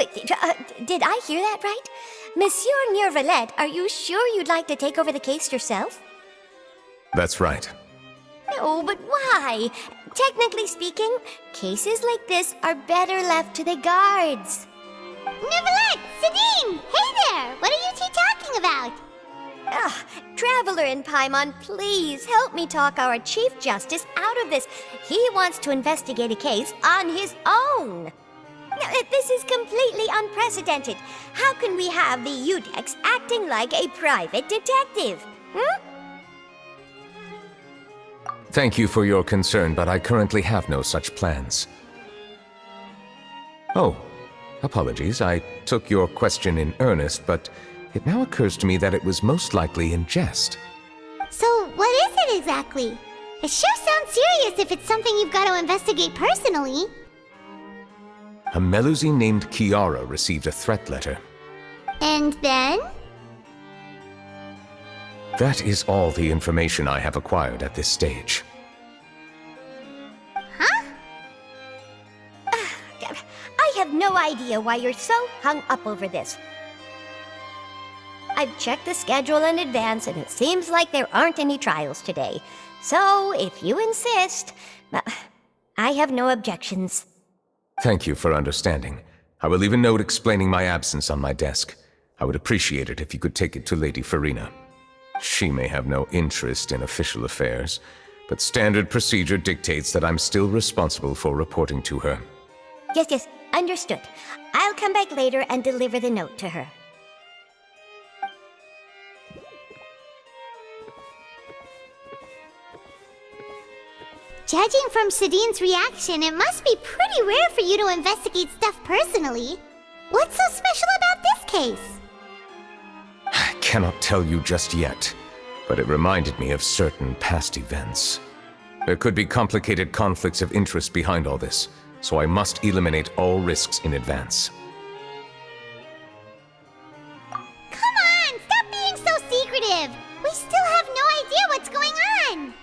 Wait, did I hear that right? Monsieur Neuvillete, are you sure you'd like to take over the case yourself? That's right. No, but why? Technically speaking, cases like this are better left to the guards. Neuvillete! Sidine! Hey there! What are you two talking about? Traveler in Paimon, please help me talk our Chief Justice out of this. He wants to investigate a case on his own. Now, this is completely unprecedented. How can we have the Udex acting like a private detective? Thank you for your concern, but I currently have no such plans. Oh, apologies. I took your question in earnest, but it now occurs to me that it was most likely in jest. So, what is it exactly? It sure sounds serious if it's something you've got to investigate personally. A Melusine named Kiara received a threat letter. And then? That is all the information I have acquired at this stage. Huh? I have no idea why you're so hung up over this. I've checked the schedule in advance, and it seems like there aren't any trials today. So, if you insist, I have no objections. Thank you for understanding. I will leave a note explaining my absence on my desk. I would appreciate it if you could take it to Lady Farina. She may have no interest in official affairs, but standard procedure dictates that I'm still responsible for reporting to her. Yes, understood. I'll come back later and deliver the note to her. Judging from Sidine's reaction, it must be pretty rare for you to investigate stuff personally. What's so special about this case? I cannot tell you just yet, but it reminded me of certain past events. There could be complicated conflicts of interest behind all this, so I must eliminate all risks in advance. Come on, stop being so secretive! We still have no idea what's going on!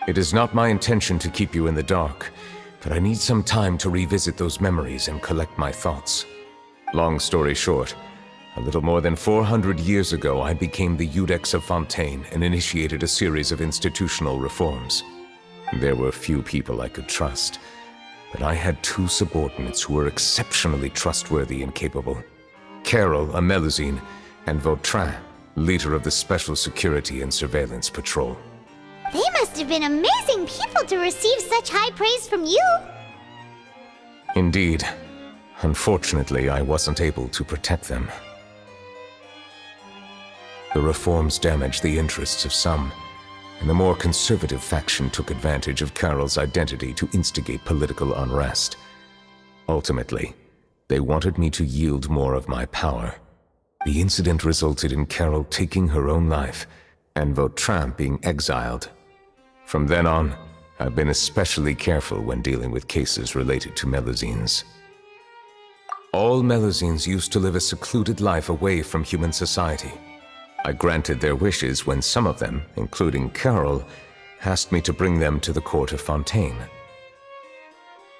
It is not my intention to keep you in the dark, but I need some time to revisit those memories and collect my thoughts. Long story short, a little more than 400 years ago, I became the Udex of Fontaine and initiated a series of institutional reforms. There were few people I could trust, but I had two subordinates who were exceptionally trustworthy and capable. Carol, a Melusine, and Vautrin, leader of the Special Security and Surveillance Patrol. They must have been amazing people to receive such high praise from you! Indeed. Unfortunately, I wasn't able to protect them. The reforms damaged the interests of some, and the more conservative faction took advantage of Carol's identity to instigate political unrest. Ultimately, they wanted me to yield more of my power. The incident resulted in Carol taking her own life, and Vautrin being exiled. From then on, I've been especially careful when dealing with cases related to Melusines. All Melusines used to live a secluded life away from human society. I granted their wishes when some of them, including Carol, asked me to bring them to the court of Fontaine.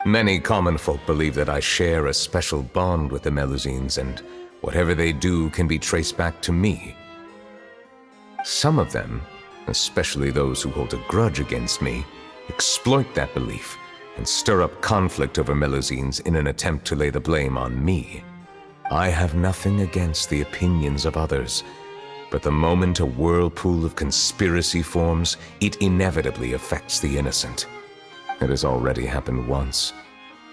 Many common folk believe that I share a special bond with the Melusines, and whatever they do can be traced back to me. Some of them, especially those who hold a grudge against me, exploit that belief and stir up conflict over Melusines in an attempt to lay the blame on me. I have nothing against the opinions of others, but the moment a whirlpool of conspiracy forms, it inevitably affects the innocent. It has already happened once,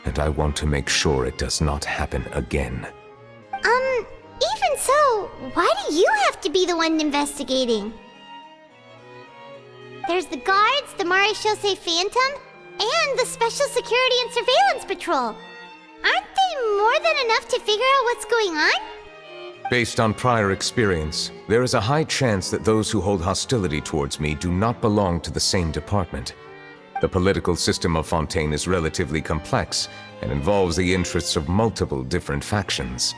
and I want to make sure it does not happen again. Even so, why do you have to be the one investigating? There's the guards, the Marechaussee Phantom, and the Special Security and Surveillance Patrol. Aren't they more than enough to figure out what's going on? Based on prior experience, there is a high chance that those who hold hostility towards me do not belong to the same department. The political system of Fontaine is relatively complex and involves the interests of multiple different factions.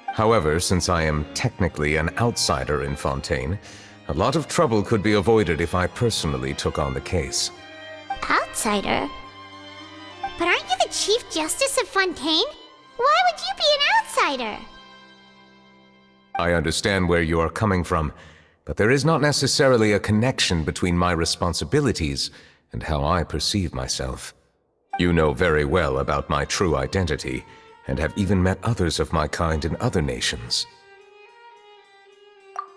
However, since I am technically an outsider in Fontaine, a lot of trouble could be avoided if I personally took on the case. Outsider? But aren't you the Chief Justice of Fontaine? Why would you be an outsider? I understand where you are coming from, but there is not necessarily a connection between my responsibilities and how I perceive myself. You know very well about my true identity, and have even met others of my kind in other nations.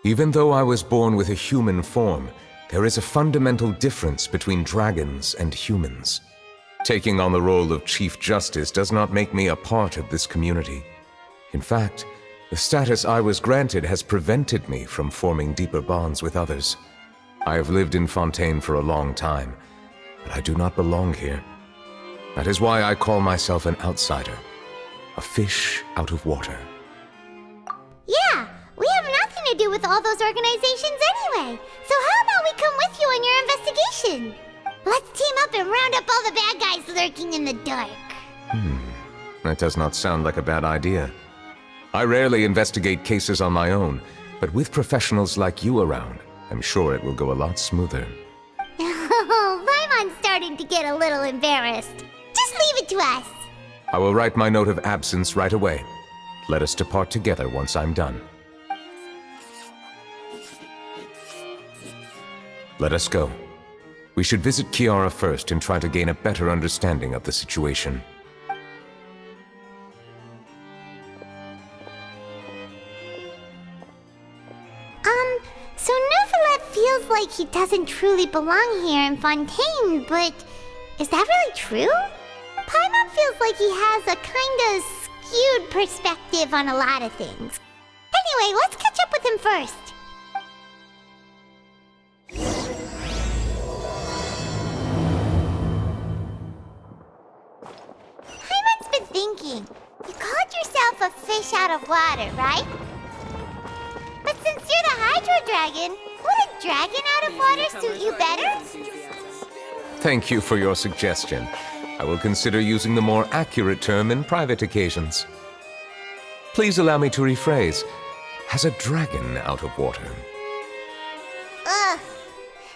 Even though I was born with a human form, there is a fundamental difference between dragons and humans. Taking on the role of Chief Justice does not make me a part of this community. In fact, the status I was granted has prevented me from forming deeper bonds with others. I have lived in Fontaine for a long time, but I do not belong here. That is why I call myself an outsider, a fish out of water. Yeah, we have nothing to do with all those organizations anyway. So how about we come with you on your investigation? Let's team up and round up all the bad guys lurking in the dark. That does not sound like a bad idea. I rarely investigate cases on my own, but with professionals like you around, I'm sure it will go a lot smoother. Oh, Paimon's starting to get a little embarrassed. Just leave it to us. I will write my note of absence right away. Let us depart together once I'm done. Let us go. We should visit Kiara first and try to gain a better understanding of the situation. So Neuvillete feels like he doesn't truly belong here in Fontaine, but is that really true? Paimon feels like he has a kinda skewed perspective on a lot of things. Anyway, let's catch up with him first. Paimon's been thinking. You called yourself a fish out of water, right? But since you're the Hydro Dragon, would a dragon out of water suit you better? Thank you for your suggestion. I will consider using the more accurate term in private occasions. Please allow me to rephrase. Has a dragon out of water? Ugh.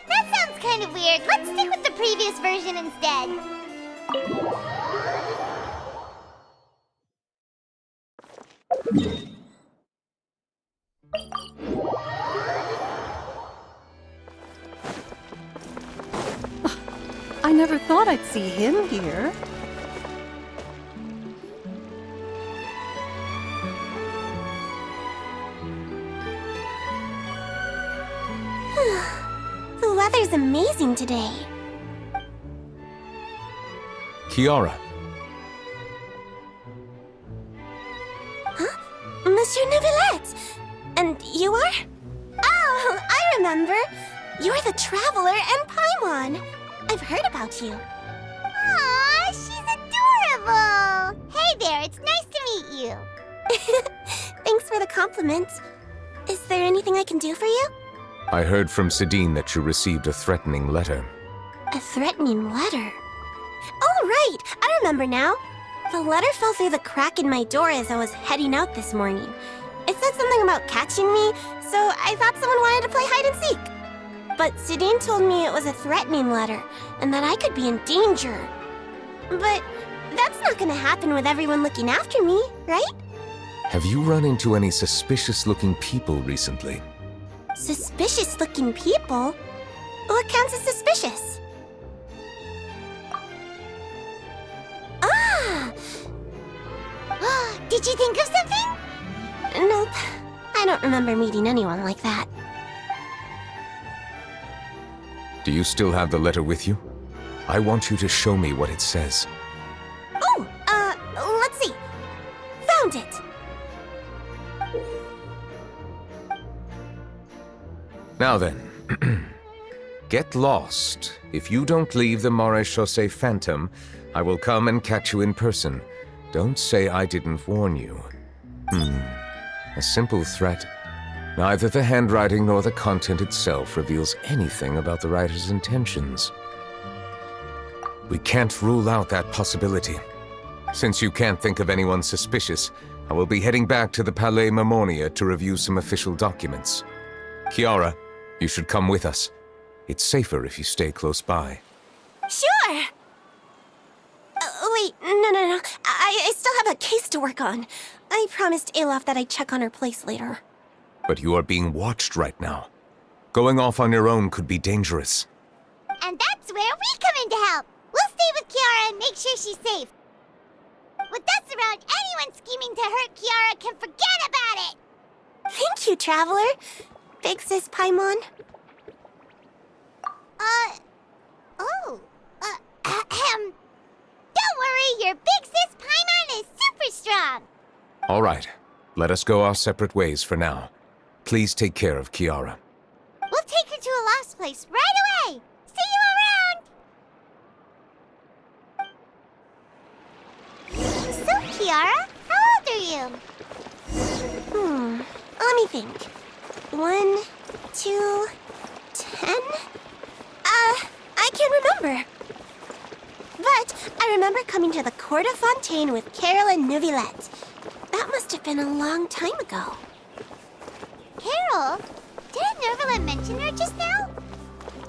That sounds kind of weird. Let's stick with the previous version instead. I never thought I'd see him here. The weather's amazing today. Kiara. Monsieur Neuvillete! And you are? Oh, I remember. You're the Traveler and Paimon. I've heard about you. Aw, she's adorable! Hey there, it's nice to meet you. Thanks for the compliment. Is there anything I can do for you? I heard from Sidine that you received a threatening letter. A threatening letter? Oh, right! I remember now. The letter fell through the crack in my door as I was heading out this morning. It said something about catching me, so I thought someone wanted to play hide and seek. But Sidine told me it was a threatening letter, and that I could be in danger. But that's not gonna happen with everyone looking after me, right? Have you run into any suspicious-looking people recently? Suspicious-looking people? What counts as suspicious? Ah! Did you think of something? Nope. I don't remember meeting anyone like that. Do you still have the letter with you? I want you to show me what it says. Oh, let's see. Found it! Now then, get lost. If you don't leave the Maréchaussée Phantom, I will come and catch you in person. Don't say I didn't warn you. A simple threat. Neither the handwriting nor the content itself reveals anything about the writer's intentions. We can't rule out that possibility. Since you can't think of anyone suspicious, I will be heading back to the Palais Mermonia to review some official documents. Kiara, you should come with us. It's safer if you stay close by. Sure! Wait, no. I still have a case to work on. I promised Alof that I'd check on her place later. But you are being watched right now. Going off on your own could be dangerous. And that's where we come in to help. We'll stay with Kiara and make sure she's safe. With us around, anyone scheming to hurt Kiara can forget about it! Thank you, Traveler. Big Sis Paimon. Don't worry, your Big Sis Paimon is super strong! All right, let us go our separate ways for now. Please take care of Kiara. We'll take her to a lost place right away! See you around! So, Kiara, how old are you? Let me think. 1, 2, 10? I can't remember. But I remember coming to the court of Fontaine with Carol and Neuvillete. That must have been a long time ago. Carol? Didn't Neuvillete mention her just now?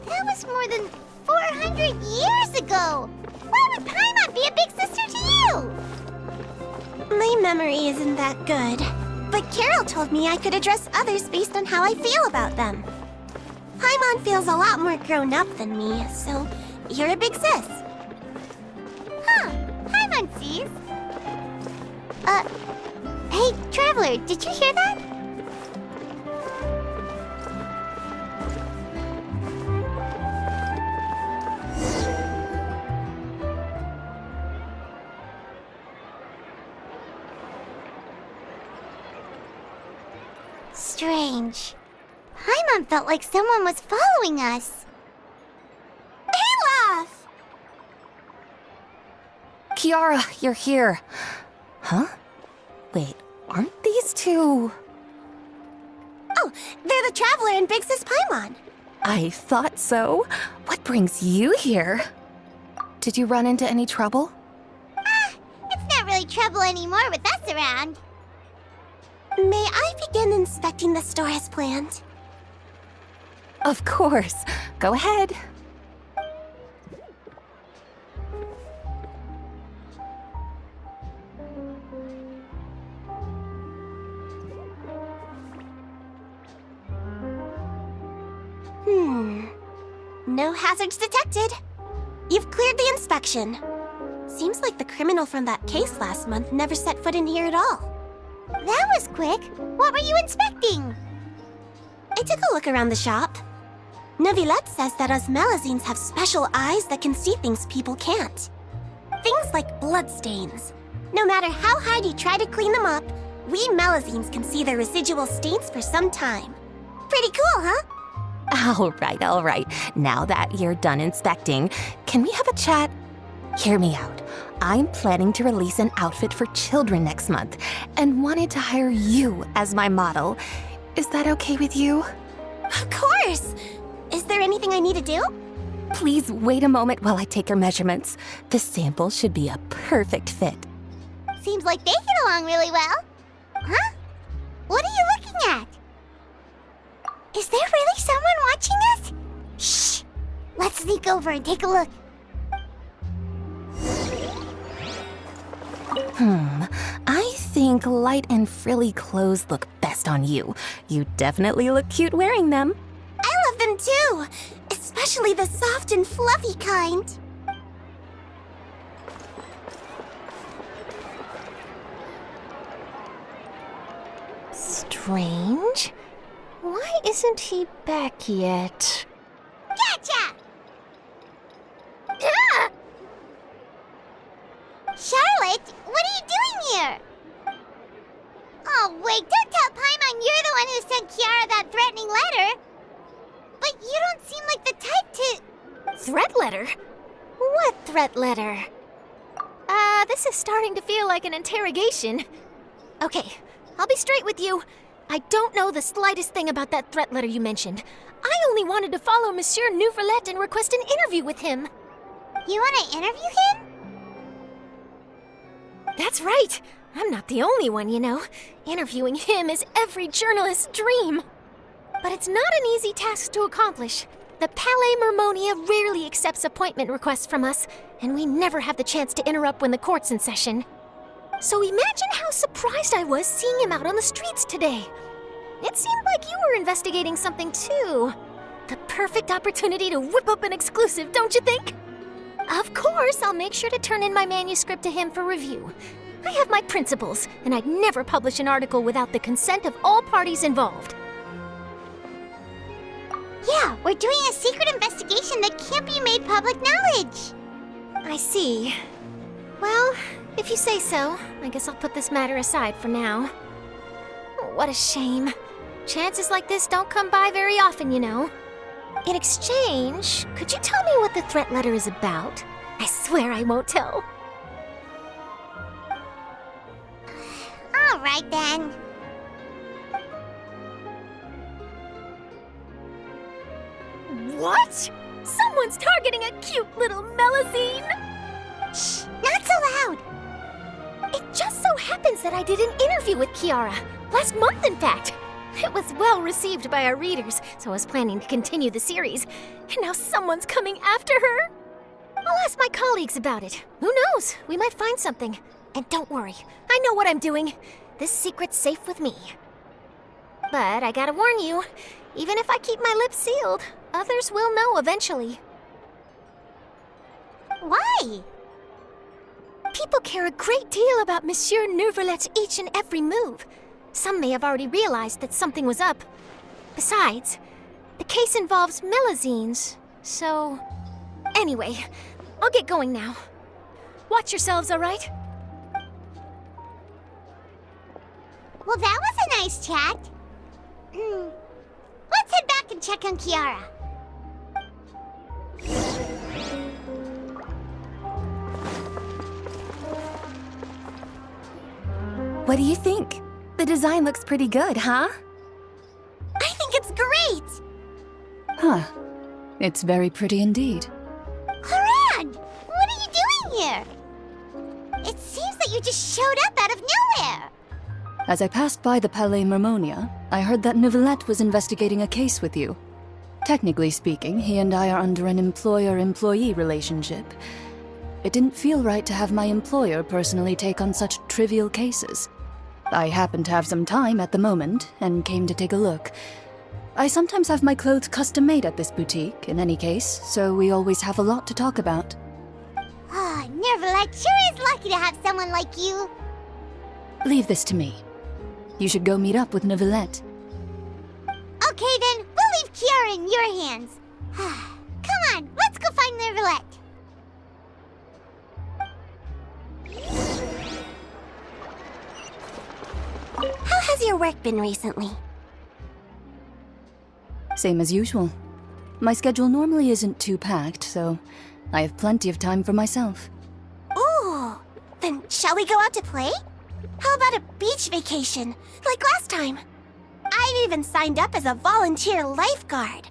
That was more than 400 years ago! Why would Paimon be a big sister to you? My memory isn't that good. But Carol told me I could address others based on how I feel about them. Paimon feels a lot more grown up than me, so you're a big sis. Huh, Paimon sees. Hey, Traveler, did you hear that? Strange. Paimon felt like someone was following us. Alof! Kiara, you're here. Huh? Wait, aren't these two... Oh, they're the Traveler and Big Sis Paimon. I thought so. What brings you here? Did you run into any trouble? It's not really trouble anymore with us around. May I begin inspecting the store as planned? Of course. Go ahead. No hazards detected. You've cleared the inspection. Seems like the criminal from that case last month never set foot in here at all. That was quick. What were you inspecting? I took a look around the shop. Neuvillete says that us Melazines have special eyes that can see things people can't. Things like bloodstains. No matter how hard you try to clean them up, we Melazines can see the residual stains for some time. Pretty cool, huh? All right. Now that you're done inspecting, can we have a chat? Hear me out. I'm planning to release an outfit for children next month and wanted to hire you as my model. Is that okay with you? Of course! Is there anything I need to do? Please wait a moment while I take your measurements. The sample should be a perfect fit. Seems like they get along really well. Huh? What are you looking at? Is there really someone watching us? Shh! Let's sneak over and take a look. I think light and frilly clothes look best on you. You definitely look cute wearing them. I love them too! Especially the soft and fluffy kind. Strange. Why isn't he back yet? Gotcha! Ugh! Charlotte, what are you doing here? Oh, wait, don't tell Paimon you're the one who sent Kiara that threatening letter. But you don't seem like the type to... Threat letter? What threat letter? This is starting to feel like an interrogation. Okay, I'll be straight with you. I don't know the slightest thing about that threat letter you mentioned. I only wanted to follow Monsieur Neuvillete and request an interview with him. You want to interview him? That's right. I'm not the only one, you know. Interviewing him is every journalist's dream. But it's not an easy task to accomplish. the Palais Mermonia rarely accepts appointment requests from us, and we never have the chance to interrupt when the court's in session. So imagine how surprised I was seeing him out on the streets today. It seemed like you were investigating something too. The perfect opportunity to whip up an exclusive, don't you think? Of course, I'll make sure to turn in my manuscript to him for review. I have my principles, and I'd never publish an article without the consent of all parties involved. Yeah, we're doing a secret investigation that can't be made public knowledge. I see. Well, if you say so, I guess I'll put this matter aside for now. What a shame. Chances like this don't come by very often, you know. In exchange, could you tell me what the threat letter is about? I swear I won't tell. All right then. What? Someone's targeting a cute little Melazine? Shh, not so loud. It just so happens that I did an interview with Kiara. Last month, in fact. It was well received by our readers, so I was planning to continue the series. And now someone's coming after her? I'll ask my colleagues about it. Who knows? We might find something. And don't worry, I know what I'm doing. This secret's safe with me. But I gotta warn you, even if I keep my lips sealed, others will know eventually. Why? People care a great deal about Monsieur Neuvillette's each and every move. Some may have already realized that something was up. Besides, the case involves Melazines, so... Anyway, I'll get going now. Watch yourselves, all right? Well, that was a nice chat. Let's head back and check on Kiara. What do you think? The design looks pretty good, huh? I think it's great! Huh. It's very pretty indeed. Claran! What are you doing here? It seems that you just showed up out of nowhere. As I passed by the Palais Mermonia, I heard that Neuvillete was investigating a case with you. Technically speaking, he and I are under an employer-employee relationship. It didn't feel right to have my employer personally take on such trivial cases. I happened to have some time at the moment, and came to take a look. I sometimes have my clothes custom-made at this boutique, in any case, so we always have a lot to talk about. Ah, Neuvillete sure is lucky to have someone like you. Leave this to me. You should go meet up with Neuvillete. Okay then, we'll leave Kiara in your hands. Come on, let's go find Neuvillete. How has your work been recently? Same as usual. My schedule normally isn't too packed, so I have plenty of time for myself. Ooh, then shall we go out to play? How about a beach vacation, like last time? I've even signed up as a volunteer lifeguard.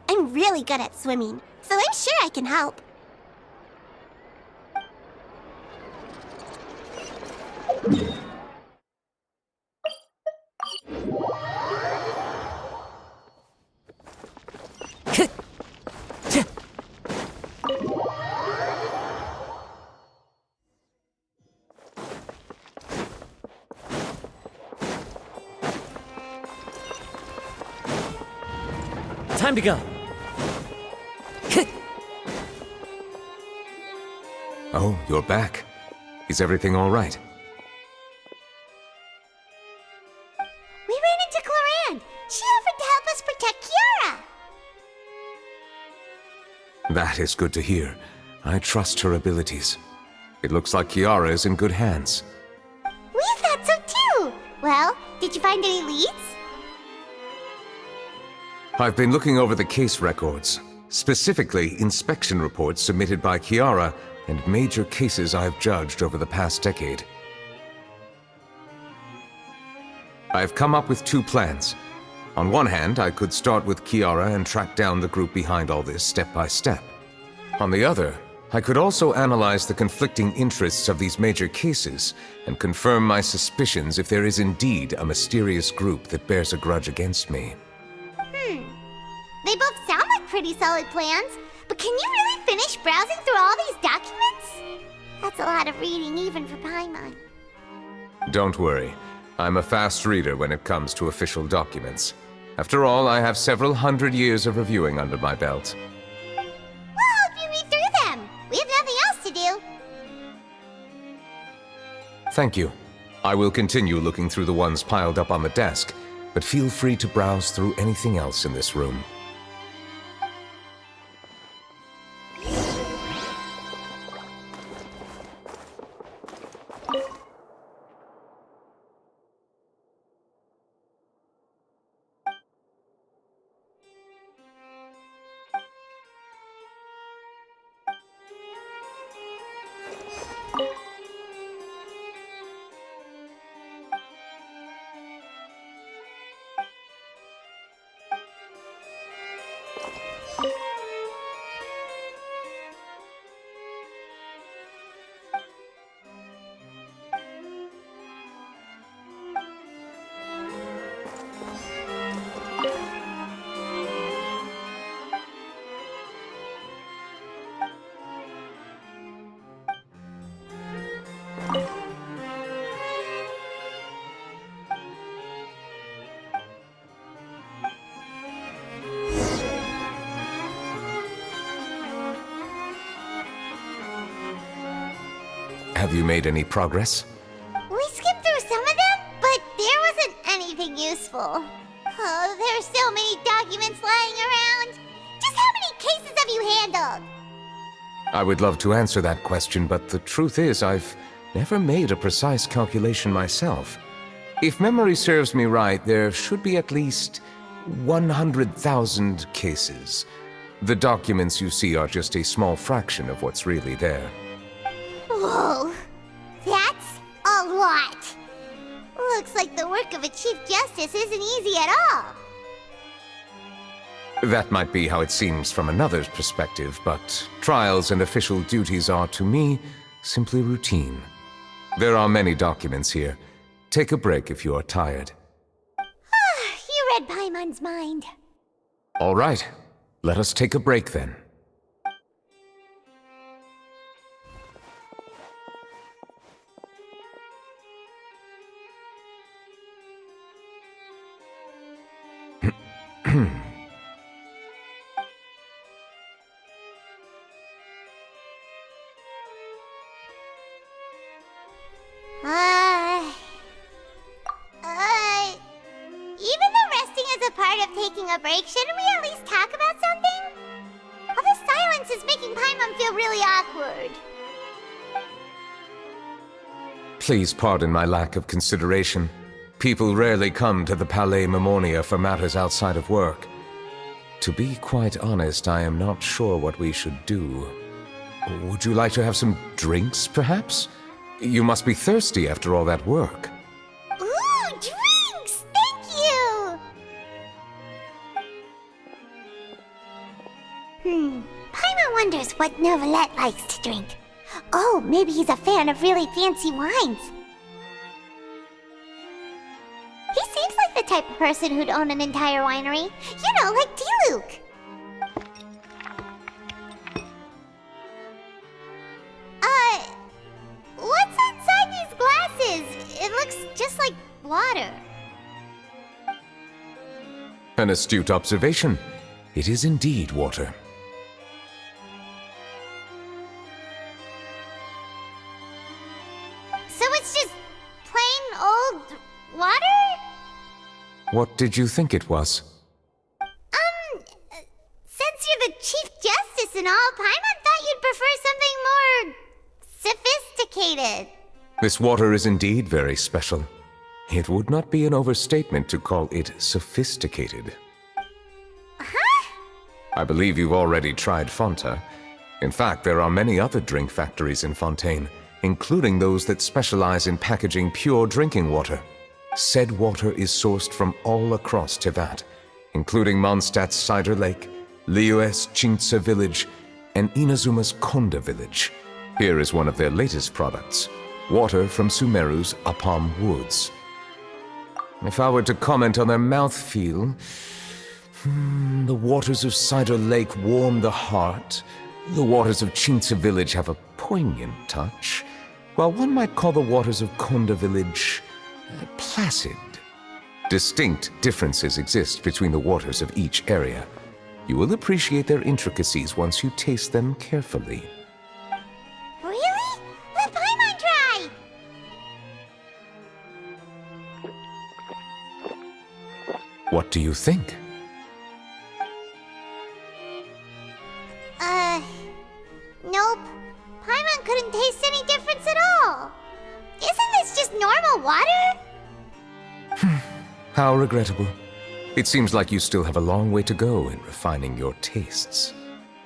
I'm really good at swimming, so I'm sure I can help. Time to go. Oh, you're back. Is everything all right? We ran into Claran. She offered to help us protect Kiara. That is good to hear. I trust her abilities. It looks like Kiara is in good hands. We thought so too. Well, did you find any leads? I've been looking over the case records, specifically inspection reports submitted by Kiara and major cases I've judged over the past decade. I've come up with two plans. On one hand, I could start with Kiara and track down the group behind all this step by step. On the other, I could also analyze the conflicting interests of these major cases and confirm my suspicions if there is indeed a mysterious group that bears a grudge against me. They both sound like pretty solid plans, but can you really finish browsing through all these documents? That's a lot of reading even for Paimon. Don't worry. I'm a fast reader when it comes to official documents. After all, I have several hundred years of reviewing under my belt. We'll help you read through them. We have nothing else to do. Thank you. I will continue looking through the ones piled up on the desk, but feel free to browse through anything else in this room. Have you made any progress? We skimmed through some of them, but there wasn't anything useful. Oh, there are so many documents lying around. Just how many cases have you handled? I would love to answer that question, but the truth is I've never made a precise calculation myself. If memory serves me right, there should be at least 100,000 cases. The documents you see are just a small fraction of what's really there. Whoa, that's a lot. Looks like the work of a Chief Justice isn't easy at all. That might be how it seems from another's perspective, but trials and official duties are, to me, simply routine. There are many documents here. Take a break if you are tired. You read Paimon's mind. All right, let us take a break then. Even though resting is a part of taking a break, shouldn't we at least talk about something? All this silence is making Paimon feel really awkward. Please pardon my lack of consideration. People rarely come to the Palais Mermonia for matters outside of work. To be quite honest, I am not sure what we should do. Would you like to have some drinks, perhaps? You must be thirsty after all that work. Ooh, drinks! Thank you! Paimon wonders what Neuvillete likes to drink. Oh, maybe he's a fan of really fancy wines. He seems like the type of person who'd own an entire winery. You know, like Diluvies. What's inside these glasses? It looks just like water. An astute observation. It is indeed water. So it's just plain old water? What did you think it was? Since you're the Chief Justice and all, Paimon thought you'd prefer something more sophisticated. This water is indeed very special. It would not be an overstatement to call it sophisticated. Huh? I believe you've already tried Fonta. In fact, there are many other drink factories in Fontaine, including those that specialize in packaging pure drinking water. Said water is sourced from all across Teyvat, including Mondstadt's Cider Lake, Liyue's Chintsa village, and Inazuma's Konda village. Here is one of their latest products, water from Sumeru's Apam Woods. If I were to comment on their mouthfeel, The waters of Cider Lake warm the heart. The waters of Chintza Village have a poignant touch, while one might call the waters of Konda Village placid. Distinct differences exist between the waters of each area. You will appreciate their intricacies once you taste them carefully. Really? Let Paimon try! What do you think? Nope. Paimon couldn't taste any difference at all. Isn't this just normal water? How regrettable. It seems like you still have a long way to go in refining your tastes.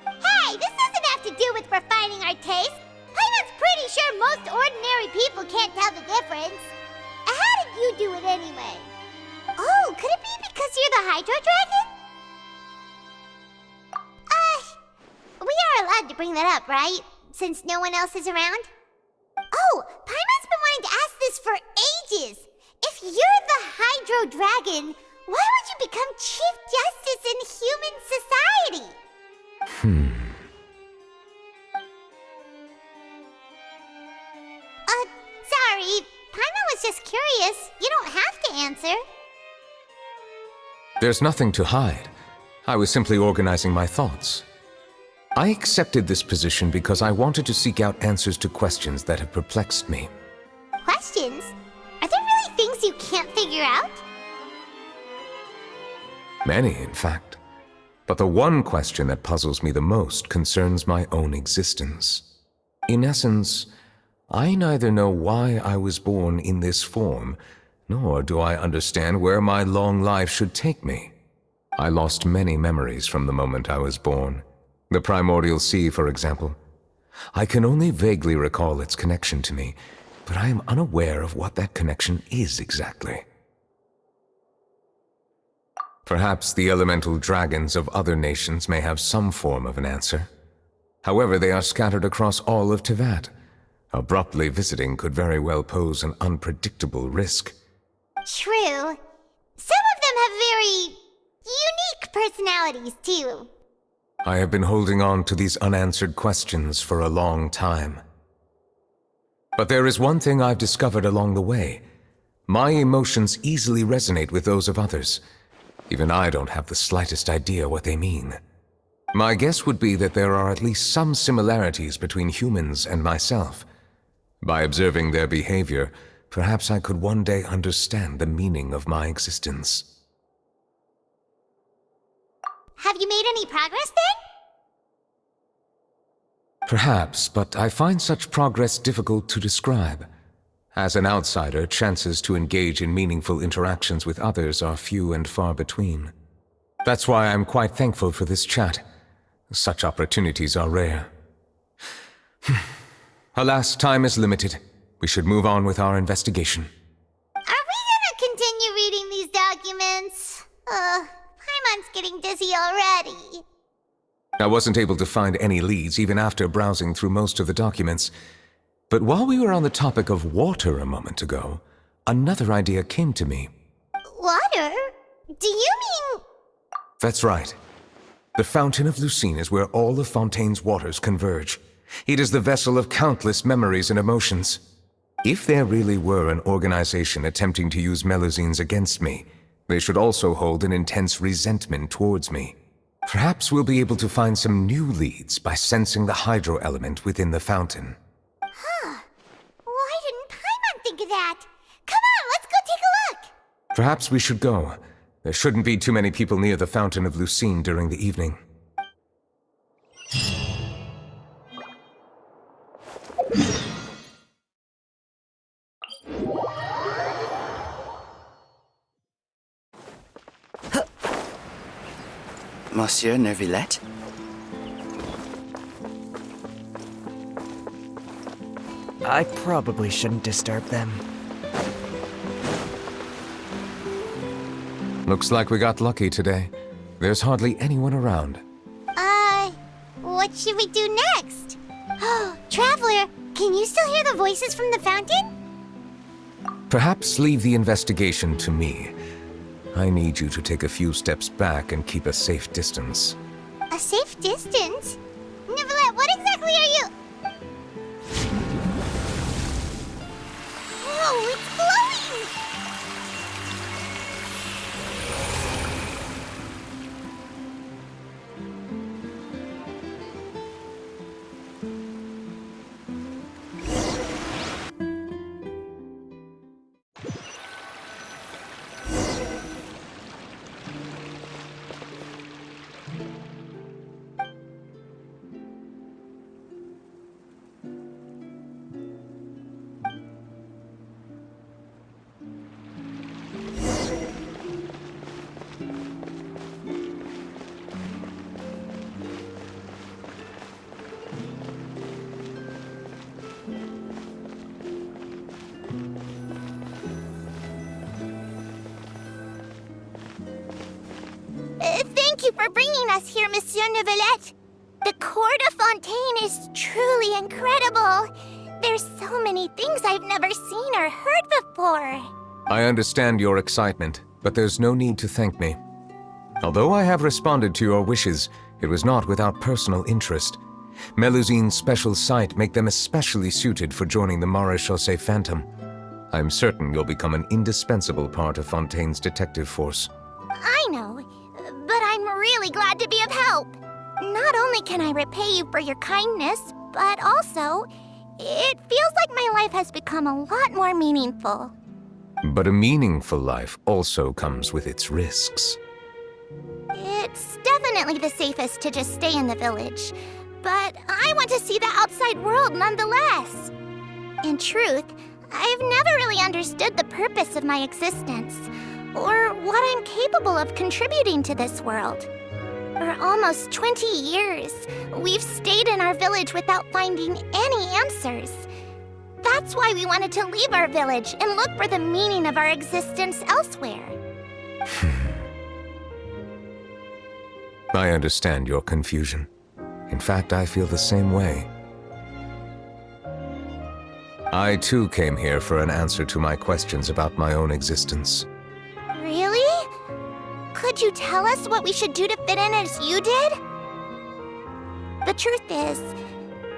Hey, this doesn't have to do with refining our taste. Paimon's pretty sure most ordinary people can't tell the difference. How did you do it anyway? Oh, could it be because you're the Hydro Dragon? We are allowed to bring that up, right? Since no one else is around? Oh, Paimon's been wanting to ask this for ages. If you're the Hydro Dragon, why would you become Chief Justice in human society? Sorry. Paimon was just curious. You don't have to answer. There's nothing to hide. I was simply organizing my thoughts. I accepted this position because I wanted to seek out answers to questions that have perplexed me. Questions? Are there really things you can't figure out? Many, in fact. But the one question that puzzles me the most concerns my own existence. In essence, I neither know why I was born in this form, nor do I understand where my long life should take me. I lost many memories from the moment I was born. The primordial sea, for example. I can only vaguely recall its connection to me, but I am unaware of what that connection is exactly. Perhaps the elemental dragons of other nations may have some form of an answer. However, they are scattered across all of Teyvat. Abruptly visiting could very well pose an unpredictable risk. True. Some of them have very unique personalities, too. I have been holding on to these unanswered questions for a long time. But there is one thing I've discovered along the way. My emotions easily resonate with those of others. Even I don't have the slightest idea what they mean. My guess would be that there are at least some similarities between humans and myself. By observing their behavior, perhaps I could one day understand the meaning of my existence. Have you made any progress then? Perhaps, but I find such progress difficult to describe. As an outsider, chances to engage in meaningful interactions with others are few and far between. That's why I'm quite thankful for this chat. Such opportunities are rare. Alas, time is limited. We should move on with our investigation. Are we gonna continue reading these documents? Paimon's getting dizzy already. I wasn't able to find any leads even after browsing through most of the documents. But while we were on the topic of water a moment ago, another idea came to me. Water? Do you mean... That's right. The Fountain of Lucine is where all of Fontaine's waters converge. It is the vessel of countless memories and emotions. If there really were an organization attempting to use Melusines against me, they should also hold an intense resentment towards me. Perhaps we'll be able to find some new leads by sensing the hydro element within the fountain. Why didn't Paimon think of that? Come on, let's go take a look! Perhaps we should go. There shouldn't be too many people near the Fountain of Lucine during the evening. Monsieur Neuvillete? I probably shouldn't disturb them. Looks like we got lucky today. There's hardly anyone around. What should we do next? Traveler, can you still hear the voices from the fountain? Perhaps leave the investigation to me. I need you to take a few steps back and keep a safe distance. A safe distance? Neuvillete, what exactly are you? Oh, it's glowing! Thank you for bringing us here, Monsieur Neuvillete. The court of Fontaine is truly incredible. There's so many things I've never seen or heard before. I understand your excitement, but there's no need to thank me. Although I have responded to your wishes, it was not without personal interest. Melusine's special sight make them especially suited for joining the Maréchaussée Phantom. I'm certain you'll become an indispensable part of Fontaine's detective force. I know, but I'm really glad to be of help. Not only can I repay you for your kindness, but also, it feels like my life has become a lot more meaningful. But a meaningful life also comes with its risks. It's definitely the safest to just stay in the village, but I want to see the outside world nonetheless. In truth, I've never really understood the purpose of my existence, or what I'm capable of contributing to this world. For almost 20 years, we've stayed in our village without finding any answers. That's why we wanted to leave our village and look for the meaning of our existence elsewhere. I understand your confusion. In fact, I feel the same way. I too came here for an answer to my questions about my own existence. Really? Could you tell us what we should do to fit in as you did? The truth is,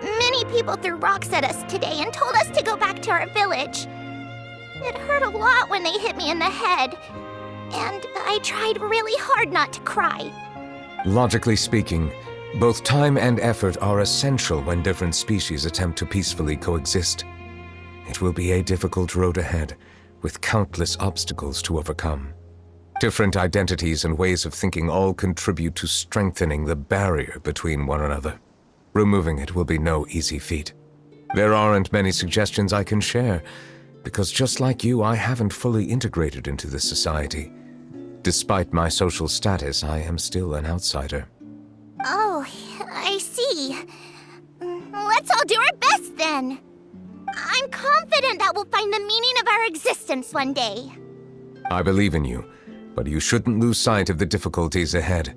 many people threw rocks at us today and told us to go back to our village. It hurt a lot when they hit me in the head, and I tried really hard not to cry. Logically speaking, both time and effort are essential when different species attempt to peacefully coexist. It will be a difficult road ahead, with countless obstacles to overcome. Different identities and ways of thinking all contribute to strengthening the barrier between one another. Removing it will be no easy feat. There aren't many suggestions I can share, because just like you, I haven't fully integrated into this society. Despite my social status, I am still an outsider. Oh, I see. Let's all do our best then. I'm confident that we'll find the meaning of our existence one day. I believe in you, but you shouldn't lose sight of the difficulties ahead.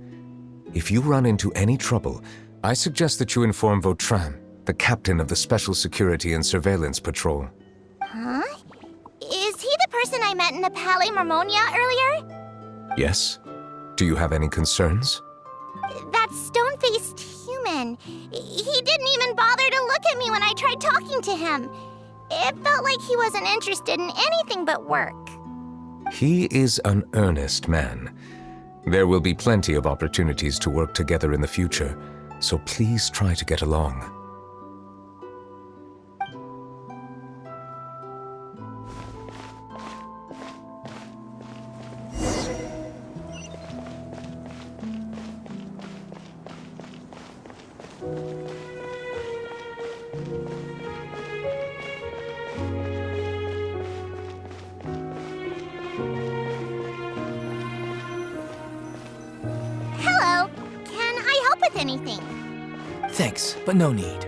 If you run into any trouble, I suggest that you inform Vautrin, the captain of the Special Security and Surveillance Patrol. Huh? Is he the person I met in the Palais Marmonia earlier? Yes? Do you have any concerns? That stone-faced human. He didn't even bother to look at me when I tried talking to him. It felt like he wasn't interested in anything but work. He is an earnest man. There will be plenty of opportunities to work together in the future, so please try to get along. Hello. Can I help with anything? Thanks, but no need.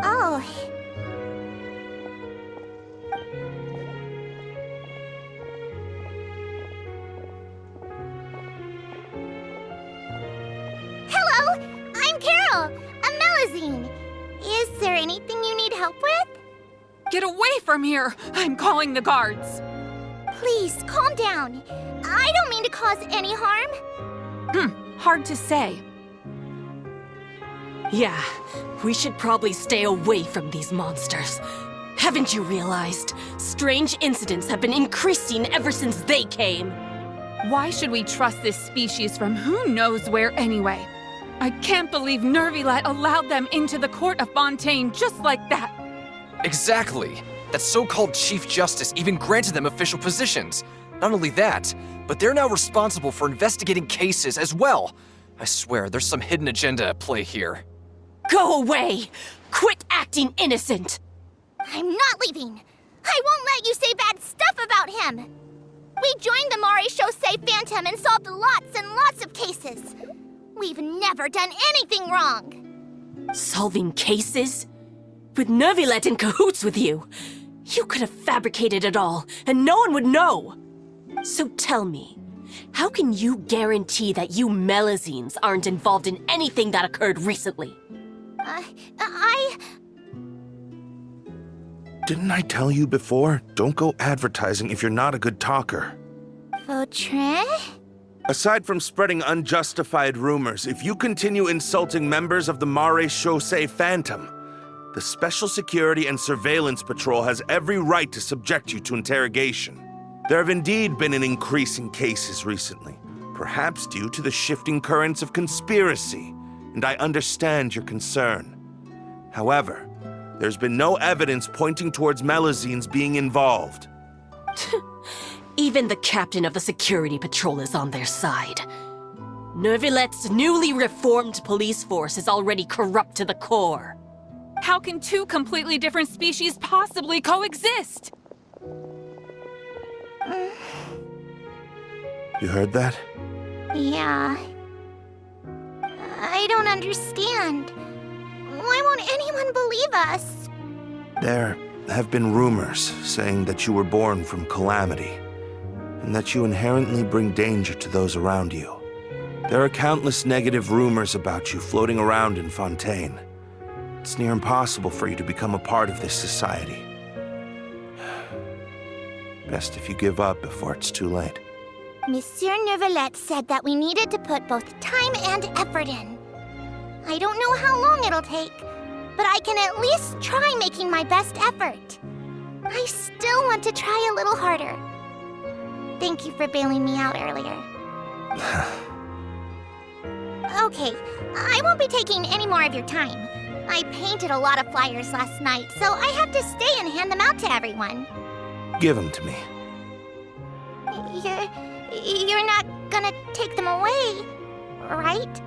Oh. Hello, I'm Carol, a Melusine. Is there anything you need help with? Get away from here! I'm calling the guards! Please, calm down. I don't mean to cause any harm. Hard to say. Yeah, we should probably stay away from these monsters. Haven't you realized? Strange incidents have been increasing ever since they came. Why should we trust this species from who knows where anyway? I can't believe Neuvillete allowed them into the court of Fontaine just like that. Exactly. That so-called Chief Justice even granted them official positions. Not only that, but they're now responsible for investigating cases as well. I swear, there's some hidden agenda at play here. Go away! Quit acting innocent! I'm not leaving. I won't let you say bad stuff about him. We joined the Mare Chaussee Phantom and solved lots and lots of cases. We've never done anything wrong. Solving cases? With Neuvillete in cahoots with you? You could have fabricated it all, and no one would know. So tell me, how can you guarantee that you Melazines aren't involved in anything that occurred recently? Didn't I tell you before? Don't go advertising if you're not a good talker. Fontaine? Aside from spreading unjustified rumors, if you continue insulting members of the Mare Chaussee Phantom, the Special Security and Surveillance Patrol has every right to subject you to interrogation. There have indeed been an increase in cases recently, perhaps due to the shifting currents of conspiracy, and I understand your concern. However, there's been no evidence pointing towards Melazines being involved. Even the captain of the security patrol is on their side. Neuvillette's newly reformed police force is already corrupt to the core. How can two completely different species possibly coexist? You heard that? Yeah. I don't understand. Why won't anyone believe us? There have been rumors saying that you were born from calamity, and that you inherently bring danger to those around you. There are countless negative rumors about you floating around in Fontaine. It's near impossible for you to become a part of this society. Best if you give up before it's too late. Monsieur Neuvillete said that we needed to put both time and effort in. I don't know how long it'll take, but I can at least try making my best effort. I still want to try a little harder. Thank you for bailing me out earlier. Okay, I won't be taking any more of your time. I painted a lot of flyers last night, so I have to stay and hand them out to everyone. Give them to me. You're not gonna take them away, right?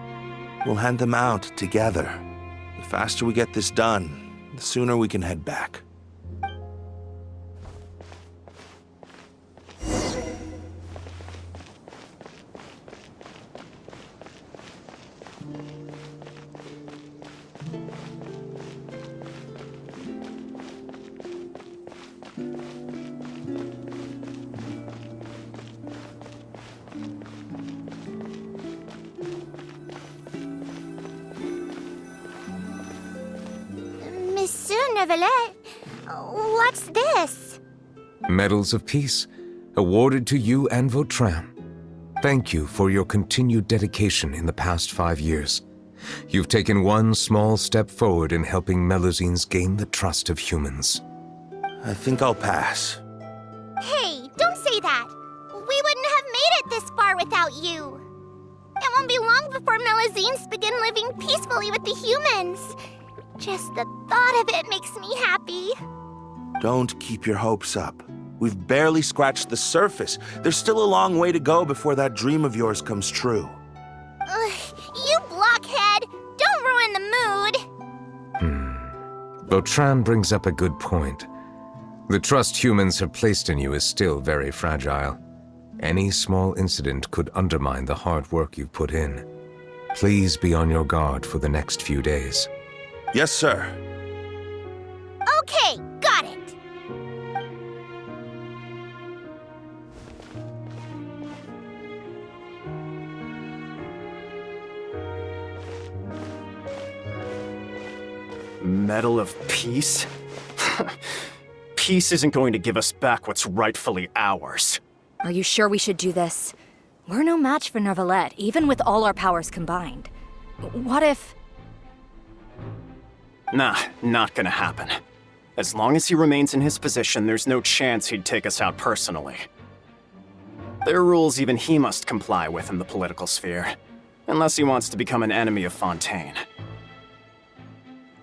We'll hand them out together. The faster we get this done, the sooner we can head back. Monsieur Neuvillete, what's this? Medals of Peace, awarded to you and Vautrin. Thank you for your continued dedication in the past 5 years. You've taken one small step forward in helping Melazines gain the trust of humans. I think I'll pass. Hey, don't say that. We wouldn't have made it this far without you. It won't be long before Melazines begin living peacefully with the humans. Just the thought of it makes me happy. Don't keep your hopes up. We've barely scratched the surface. There's still a long way to go before that dream of yours comes true. You blockhead! Don't ruin the mood! Vautrin brings up a good point. The trust humans have placed in you is still very fragile. Any small incident could undermine the hard work you've put in. Please be on your guard for the next few days. Yes, sir. Okay, got it. Medal of Peace? Peace isn't going to give us back what's rightfully ours. Are you sure we should do this? We're no match for Neuvillete, even with all our powers combined. What if... Nah, not gonna happen. As long as he remains in his position, there's no chance he'd take us out personally. There are rules even he must comply with in the political sphere, unless he wants to become an enemy of Fontaine.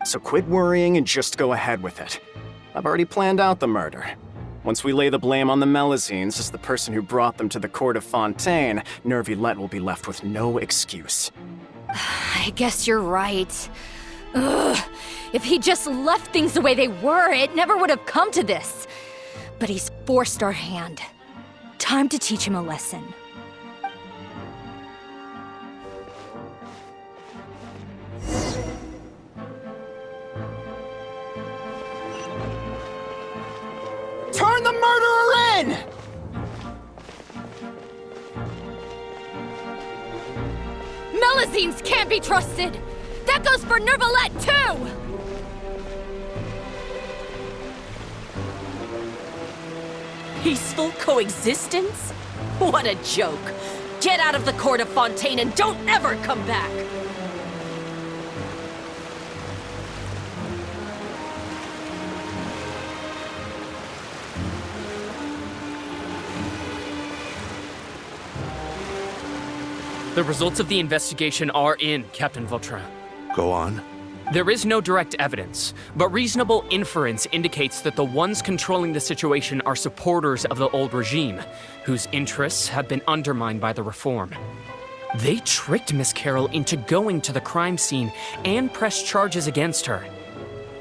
So quit worrying and just go ahead with it. I've already planned out the murder. Once we lay the blame on the Melazines as the person who brought them to the court of Fontaine, Neuvillete will be left with no excuse. I guess you're right. Ugh. If he just left things the way they were, it never would have come to this. But he's forced our hand. Time to teach him a lesson. Turn the murderer in! Melazines can't be trusted! That goes for Neuvillete, too! Peaceful coexistence? What a joke. Get out of the court of Fontaine and don't ever come back! The results of the investigation are in, Captain Vautrin. Go on. There is no direct evidence, but reasonable inference indicates that the ones controlling the situation are supporters of the old regime, whose interests have been undermined by the reform. They tricked Miss Carroll into going to the crime scene and pressed charges against her.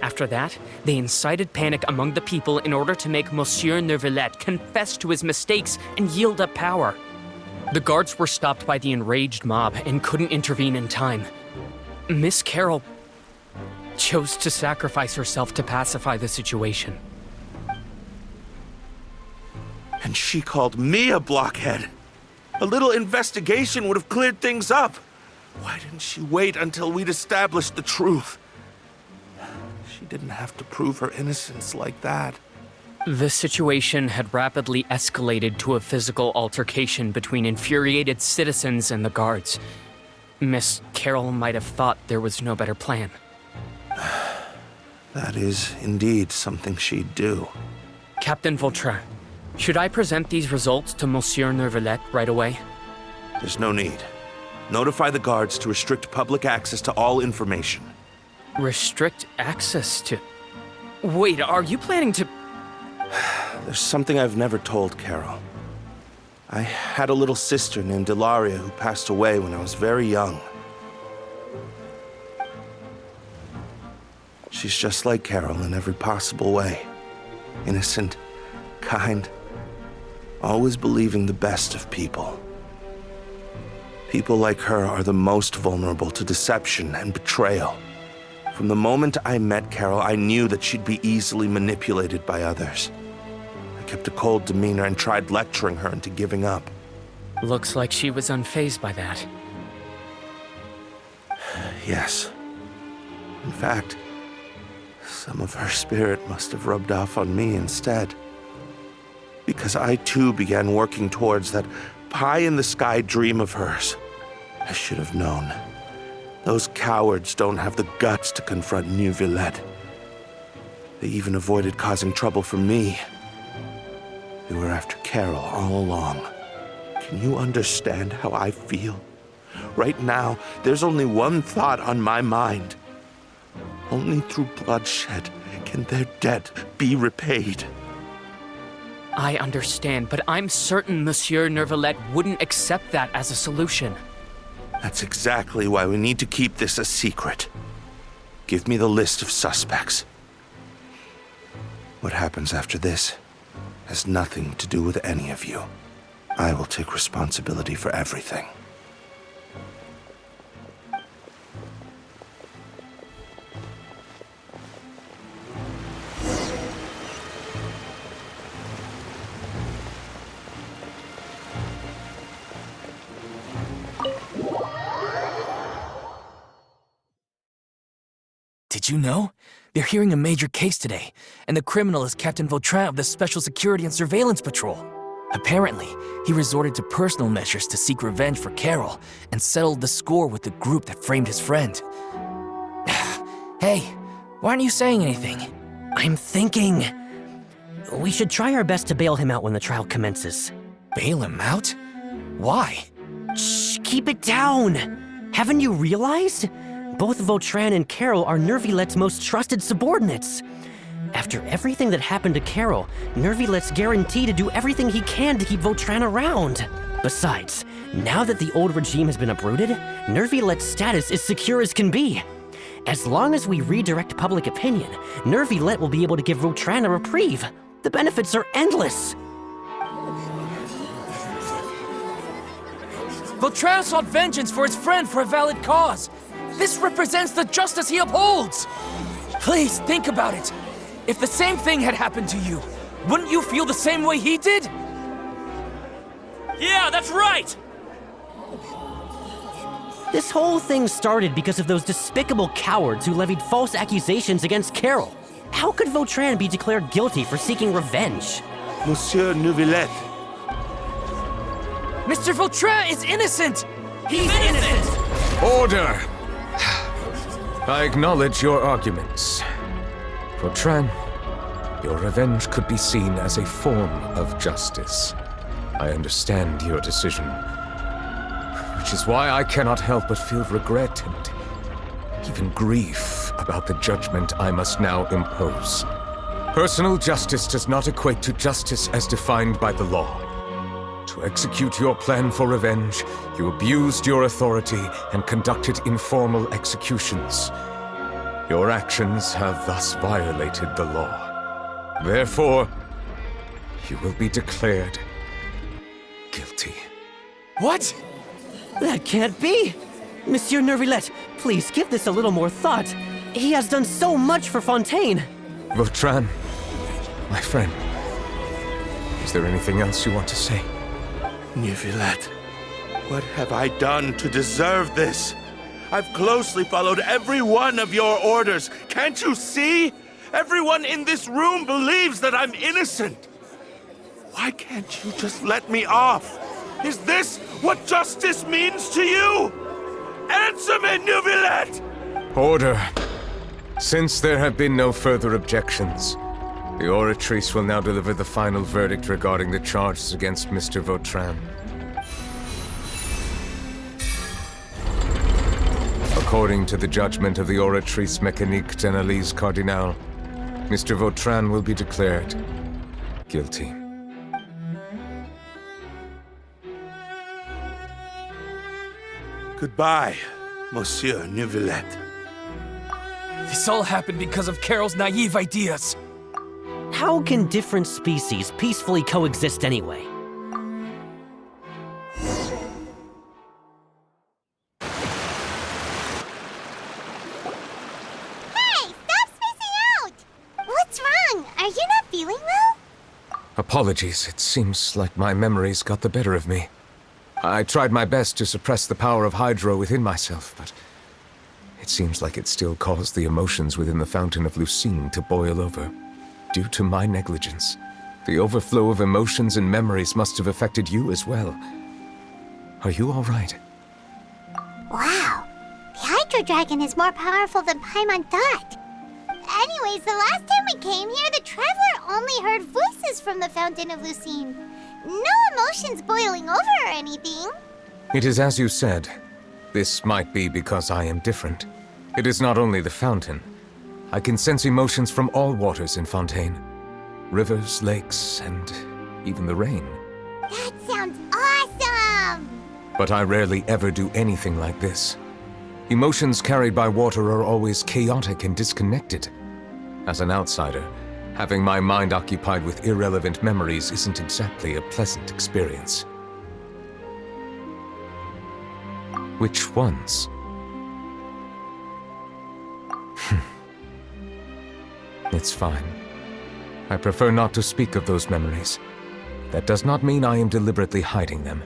After that, they incited panic among the people in order to make Monsieur Neuvillete confess to his mistakes and yield up power. The guards were stopped by the enraged mob and couldn't intervene in time. Miss Carroll chose to sacrifice herself to pacify the situation. And she called me a blockhead. A little investigation would have cleared things up. Why didn't she wait until we'd established the truth? She didn't have to prove her innocence like that. The situation had rapidly escalated to a physical altercation between infuriated citizens and the guards. Miss Carroll might have thought there was no better plan. That is indeed something she'd do. Captain Vautrin, should I present these results to Monsieur Neuvillete right away? There's no need. Notify the guards to restrict public access to all information. Restrict access to... Wait, are you planning to... There's something I've never told Carol. I had a little sister named Ilaria who passed away when I was very young. She's just like Carol in every possible way. Innocent, kind, always believing the best of people. People like her are the most vulnerable to deception and betrayal. From the moment I met Carol, I knew that she'd be easily manipulated by others. I kept a cold demeanor and tried lecturing her into giving up. Looks like she was unfazed by that. Yes. In fact, some of her spirit must have rubbed off on me instead. Because I too began working towards that pie-in-the-sky dream of hers. I should have known. Those cowards don't have the guts to confront Neuvillete. They even avoided causing trouble for me. They were after Carol all along. Can you understand how I feel? Right now, there's only one thought on my mind. Only through bloodshed can their debt be repaid. I understand, but I'm certain Monsieur Neuvillete wouldn't accept that as a solution. That's exactly why we need to keep this a secret. Give me the list of suspects. What happens after this has nothing to do with any of you. I will take responsibility for everything. Did you know? They're hearing a major case today, and the criminal is Captain Vautrin of the Special Security and Surveillance Patrol. Apparently, he resorted to personal measures to seek revenge for Carol and settled the score with the group that framed his friend. Hey, why aren't you saying anything? I'm thinking... we should try our best to bail him out when the trial commences. Bail him out? Why? Shh, keep it down! Haven't you realized? Both Vautrin and Carol are Neuvillette's most trusted subordinates. After everything that happened to Carol, Neuvillette's guaranteed to do everything he can to keep Vautrin around. Besides, now that the old regime has been uprooted, Neuvillette's status is secure as can be. As long as we redirect public opinion, Neuvillete will be able to give Vautrin a reprieve. The benefits are endless. Vautrin sought vengeance for his friend for a valid cause. This represents the justice he upholds. Please think about it. If the same thing had happened to you, wouldn't you feel the same way he did? Yeah, that's right! This whole thing started because of those despicable cowards who levied false accusations against Carol. How could Vautrin be declared guilty for seeking revenge? Monsieur Neuvillete. Mr. Vautrin is innocent! He's innocent! Order! I acknowledge your arguments. Vautrin, your revenge could be seen as a form of justice. I understand your decision, which is why I cannot help but feel regret and even grief about the judgment I must now impose. Personal justice does not equate to justice as defined by the law. To execute your plan for revenge, you abused your authority and conducted informal executions. Your actions have thus violated the law. Therefore, you will be declared guilty. What? That can't be! Monsieur Neuvillete, please give this a little more thought. He has done so much for Fontaine. Vautrin, my friend, is there anything else you want to say? Neuvillete, what have I done to deserve this? I've closely followed every one of your orders. Can't you see? Everyone in this room believes that I'm innocent. Why can't you just let me off? Is this what justice means to you? Answer me, Neuvillete! Order. Since there have been no further objections, the Oratrice will now deliver the final verdict regarding the charges against Mr. Vautrin. According to the judgment of the Oratrice Mécanique d'Analyse Cardinal, Mr. Vautrin will be declared guilty. Goodbye, Monsieur Neuvillete. This all happened because of Carol's naive ideas. How can different species peacefully coexist anyway? Apologies, it seems like my memories got the better of me. I tried my best to suppress the power of Hydro within myself, but it seems like it still caused the emotions within the Fountain of Lucine to boil over. Due to my negligence, the overflow of emotions and memories must have affected you as well. Are you all right? Wow, the Hydro Dragon is more powerful than Paimon thought. Anyways, the last time we came here, the Traveler only heard voices from the Fountain of Lucine. No emotions boiling over or anything. It is as you said. This might be because I am different. It is not only the fountain. I can sense emotions from all waters in Fontaine. Rivers, lakes, and even the rain. That sounds awesome! But I rarely ever do anything like this. Emotions carried by water are always chaotic and disconnected. As an outsider, having my mind occupied with irrelevant memories isn't exactly a pleasant experience. Which ones? It's fine. I prefer not to speak of those memories. That does not mean I am deliberately hiding them.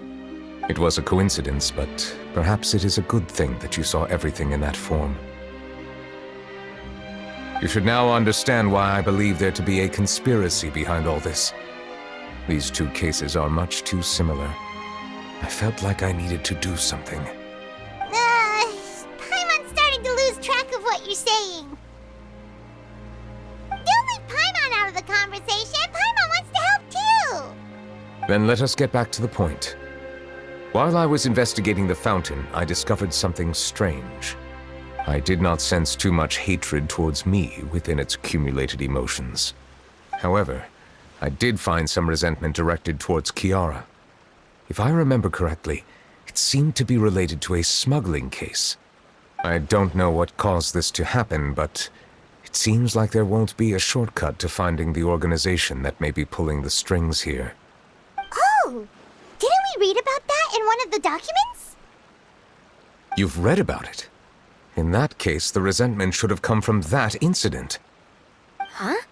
It was a coincidence, but perhaps it is a good thing that you saw everything in that form. You should now understand why I believe there to be a conspiracy behind all this. These two cases are much too similar. I felt like I needed to do something. Paimon's starting to lose track of what you're saying. Don't leave Paimon out of the conversation. Paimon wants to help too. Then let us get back to the point. While I was investigating the fountain, I discovered something strange. I did not sense too much hatred towards me within its accumulated emotions. However, I did find some resentment directed towards Kiara. If I remember correctly, it seemed to be related to a smuggling case. I don't know what caused this to happen, but it seems like there won't be a shortcut to finding the organization that may be pulling the strings here. Oh! Didn't we read about that in one of the documents? You've read about it? In that case, the resentment should have come from that incident. Huh?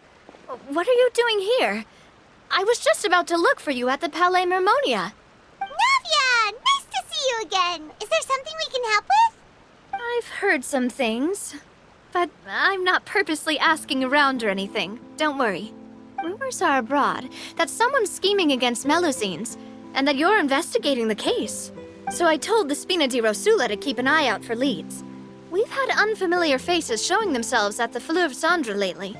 What are you doing here? I was just about to look for you at the Palais Mermonia. Navia! Nice to see you again! Is there something we can help with? I've heard some things, but I'm not purposely asking around or anything. Don't worry. Rumors are abroad that someone's scheming against Melusines, and that you're investigating the case. So I told the Spina di Rosula to keep an eye out for leads. We've had unfamiliar faces showing themselves at the Fleuve Cendre lately.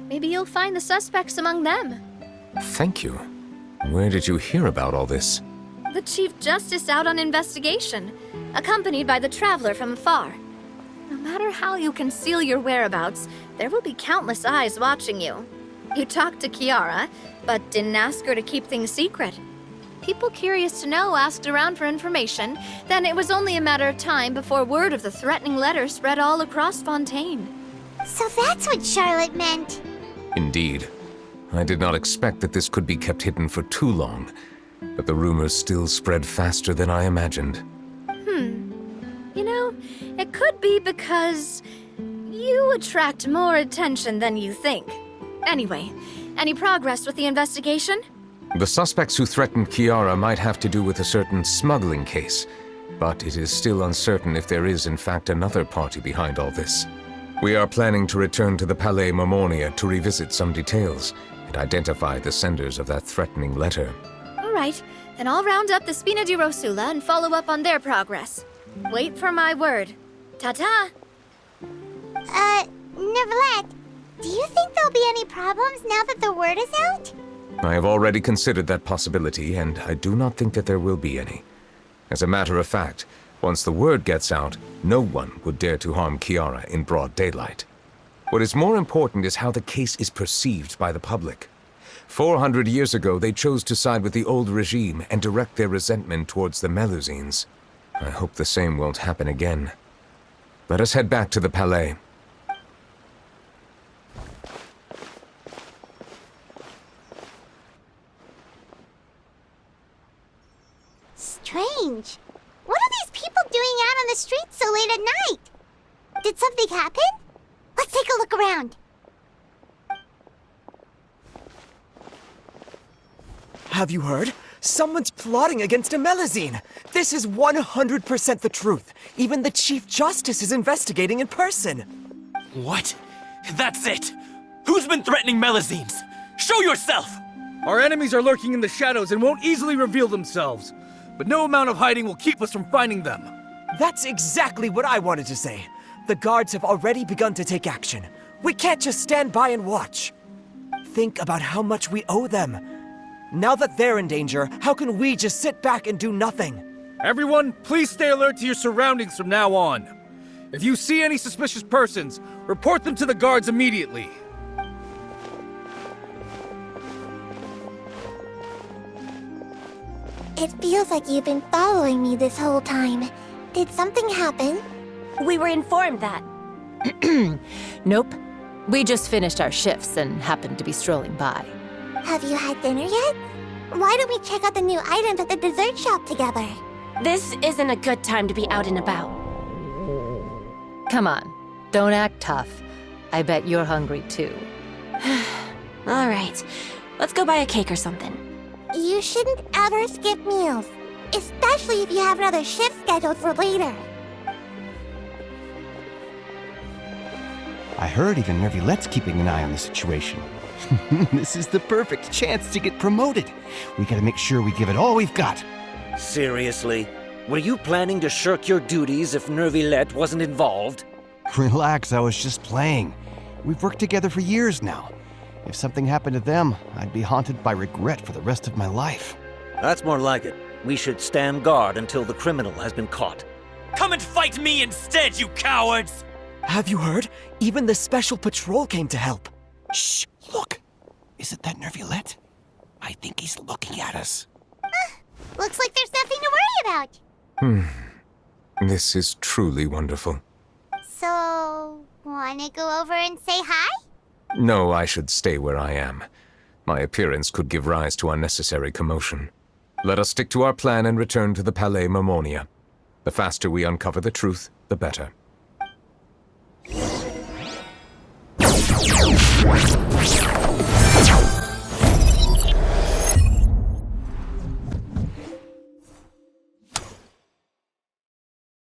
Maybe you'll find the suspects among them. Thank you. Where did you hear about all this? The Chief Justice out on investigation, accompanied by the Traveler from afar. No matter how you conceal your whereabouts, there will be countless eyes watching you. You talked to Kiara, but didn't ask her to keep things secret. People curious to know asked around for information, then it was only a matter of time before word of the threatening letter spread all across Fontaine. So that's what Charlotte meant. Indeed. I did not expect that this could be kept hidden for too long, but the rumors still spread faster than I imagined. You know, it could be because you attract more attention than you think. Anyway, any progress with the investigation? The suspects who threatened Kiara might have to do with a certain smuggling case, but it is still uncertain if there is in fact another party behind all this. We are planning to return to the Palais Mermonia to revisit some details and identify the senders of that threatening letter. All right, then I'll round up the Spina di Rosula and follow up on their progress. Wait for my word. Ta-ta! Neuvillete, do you think there'll be any problems now that the word is out? I have already considered that possibility, and I do not think that there will be any. As a matter of fact, once the word gets out, no one would dare to harm Kiara in broad daylight. What is more important is how the case is perceived by the public. 400 years ago, they chose to side with the old regime and direct their resentment towards the Melusines. I hope the same won't happen again. Let us head back to the Palais. Strange. What are these people doing out on the streets so late at night? Did something happen? Let's take a look around. Have you heard? Someone's plotting against a Melusine. This is 100% the truth. Even the Chief Justice is investigating in person. What? That's it! Who's been threatening Melusines? Show yourself! Our enemies are lurking in the shadows and won't easily reveal themselves. But no amount of hiding will keep us from finding them. That's exactly what I wanted to say. The guards have already begun to take action. We can't just stand by and watch. Think about how much we owe them. Now that they're in danger, how can we just sit back and do nothing? Everyone, please stay alert to your surroundings from now on. If you see any suspicious persons, report them to the guards immediately. It feels like you've been following me this whole time. Did something happen? We were informed that. Nope. We just finished our shifts and happened to be strolling by. Have you had dinner yet? Why don't we check out the new items at the dessert shop together? This isn't a good time to be out and about. Come on, don't act tough. I bet you're hungry too. All right, let's go buy a cake or something. You shouldn't ever skip meals, especially if you have another shift scheduled for later. I heard even Neuvillette's keeping an eye on the situation. This is the perfect chance to get promoted. We gotta make sure we give it all we've got. Seriously? Were you planning to shirk your duties if Neuvillete wasn't involved? Relax, I was just playing. We've worked together for years now. If something happened to them, I'd be haunted by regret for the rest of my life. That's more like it. We should stand guard until the criminal has been caught. Come and fight me instead, you cowards! Have you heard? Even the special patrol came to help. Shh! Look! Isn't that Neuvillette? I think he's looking at us. Looks like there's nothing to worry about. This is truly wonderful. So, wanna go over and say hi? No, I should stay where I am. My appearance could give rise to unnecessary commotion. Let us stick to our plan and return to the Palais Mermonia. The faster we uncover the truth, the better.